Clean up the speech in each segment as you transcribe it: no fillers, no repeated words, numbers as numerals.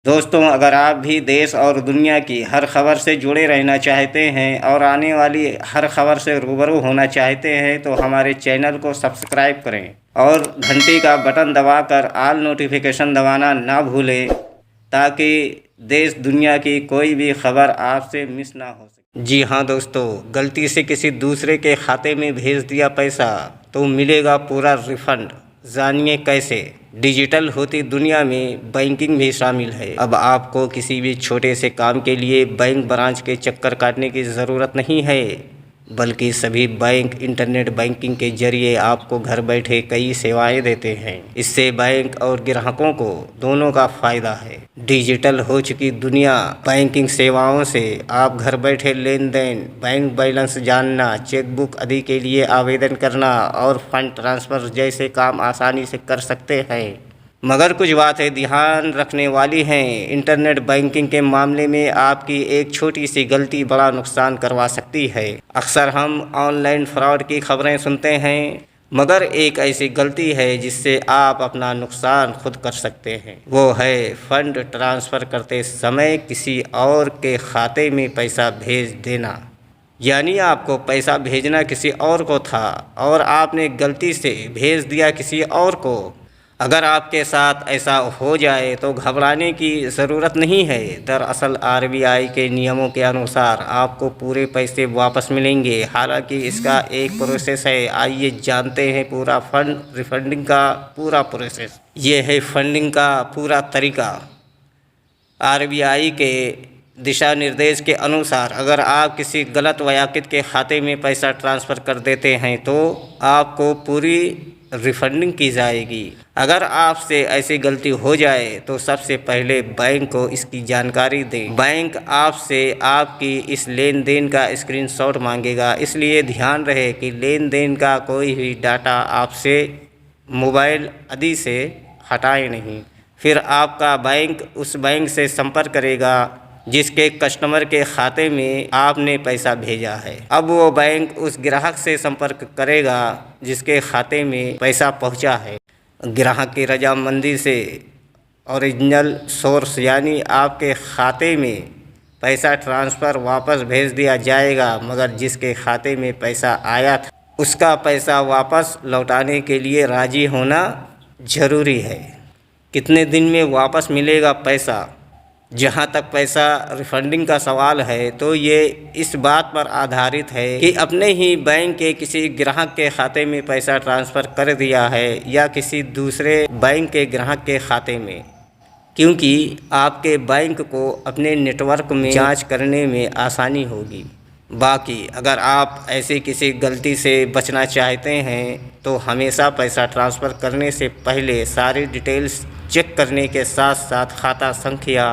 दोस्तों, अगर आप भी देश और दुनिया की हर खबर से जुड़े रहना चाहते हैं और आने वाली हर खबर से रूबरू होना चाहते हैं तो हमारे चैनल को सब्सक्राइब करें और घंटी का बटन दबाकर ऑल नोटिफिकेशन दबाना ना भूलें ताकि देश दुनिया की कोई भी खबर आपसे मिस ना हो सके। जी हाँ दोस्तों, गलती से किसी दूसरे के खाते में भेज दिया पैसा तो मिलेगा पूरा रिफंड। जानिए कैसे। डिजिटल होती दुनिया में बैंकिंग भी शामिल है। अब आपको किसी भी छोटे से काम के लिए बैंक ब्रांच के चक्कर काटने की ज़रूरत नहीं है, बल्कि सभी बैंक इंटरनेट बैंकिंग के जरिए आपको घर बैठे कई सेवाएं देते हैं। इससे बैंक और ग्राहकों को दोनों का फायदा है। डिजिटल हो चुकी दुनिया बैंकिंग सेवाओं से आप घर बैठे लेन देन, बैंक बैलेंस जानना, चेकबुक आदि के लिए आवेदन करना और फंड ट्रांसफ़र जैसे काम आसानी से कर सकते हैं। मगर कुछ बातें ध्यान रखने वाली हैं। इंटरनेट बैंकिंग के मामले में आपकी एक छोटी सी गलती बड़ा नुकसान करवा सकती है। अक्सर हम ऑनलाइन फ्रॉड की खबरें सुनते हैं, मगर एक ऐसी गलती है जिससे आप अपना नुकसान खुद कर सकते हैं। वो है फंड ट्रांसफ़र करते समय किसी और के खाते में पैसा भेज देना। यानी आपको पैसा भेजना किसी और को था और आपने गलती से भेज दिया किसी और को। अगर आपके साथ ऐसा हो जाए तो घबराने की ज़रूरत नहीं है। दरअसल आरबीआई के नियमों के अनुसार आपको पूरे पैसे वापस मिलेंगे। हालांकि इसका एक प्रोसेस है। आइए जानते हैं पूरा फंड रिफंडिंग का पूरा प्रोसेस। ये है फंडिंग का पूरा तरीका। आरबीआई के दिशा निर्देश के अनुसार अगर आप किसी गलत वयाकित के खाते में पैसा ट्रांसफ़र कर देते हैं तो आपको पूरी रिफंडिंग की जाएगी। अगर आपसे ऐसी गलती हो जाए तो सबसे पहले बैंक को इसकी जानकारी दें। बैंक आपसे आपकी इस लेन देन का स्क्रीनशॉट मांगेगा, इसलिए ध्यान रहे कि लेन देन का कोई भी डाटा आपसे मोबाइल आदि से हटाए नहीं। फिर आपका बैंक उस बैंक से संपर्क करेगा जिसके कस्टमर के खाते में आपने पैसा भेजा है। अब वो बैंक उस ग्राहक से संपर्क करेगा जिसके खाते में पैसा पहुंचा है। ग्राहक की रजामंदी से ओरिजिनल सोर्स यानी आपके खाते में पैसा ट्रांसफ़र वापस भेज दिया जाएगा, मगर जिसके खाते में पैसा आया था उसका पैसा वापस लौटाने के लिए राज़ी होना ज़रूरी है। कितने दिन में वापस मिलेगा पैसा? जहाँ तक पैसा रिफंडिंग का सवाल है तो ये इस बात पर आधारित है कि अपने ही बैंक के किसी ग्राहक के खाते में पैसा ट्रांसफ़र कर दिया है या किसी दूसरे बैंक के ग्राहक के खाते में, क्योंकि आपके बैंक को अपने नेटवर्क में जांच करने में आसानी होगी। बाकी अगर आप ऐसी किसी गलती से बचना चाहते हैं तो हमेशा पैसा ट्रांसफ़र करने से पहले सारी डिटेल्स चेक करने के साथ साथ खाता संख्या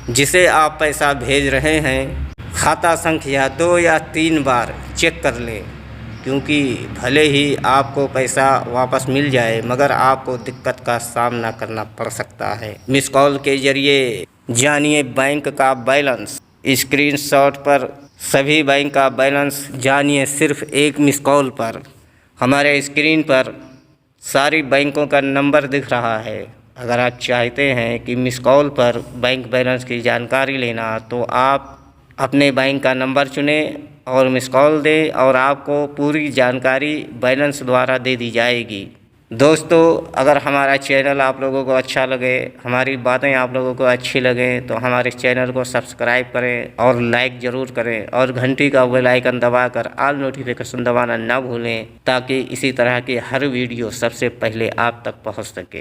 जिसे आप पैसा भेज रहे हैं, खाता संख्या 2 या 3 बार चेक कर लें, क्योंकि भले ही आपको पैसा वापस मिल जाए मगर आपको दिक्कत का सामना करना पड़ सकता है। मिस कॉल के ज़रिए जानिए बैंक का बैलेंस। स्क्रीनशॉट पर सभी बैंक का बैलेंस जानिए सिर्फ एक मिस कॉल पर। हमारे स्क्रीन पर सारी बैंकों का नंबर दिख रहा है। अगर आप चाहते हैं कि मिस कॉल पर बैंक बैलेंस की जानकारी लेना तो आप अपने बैंक का नंबर चुनें और मिस कॉल दें और आपको पूरी जानकारी बैलेंस द्वारा दे दी जाएगी। दोस्तों, अगर हमारा चैनल आप लोगों को अच्छा लगे, हमारी बातें आप लोगों को अच्छी लगें तो हमारे चैनल को सब्सक्राइब करें और लाइक ज़रूर करें और घंटी का बेल आइकन दबाकर ऑल नोटिफिकेशन दबाना ना भूलें ताकि इसी तरह की हर वीडियो सबसे पहले आप तक पहुंच सके।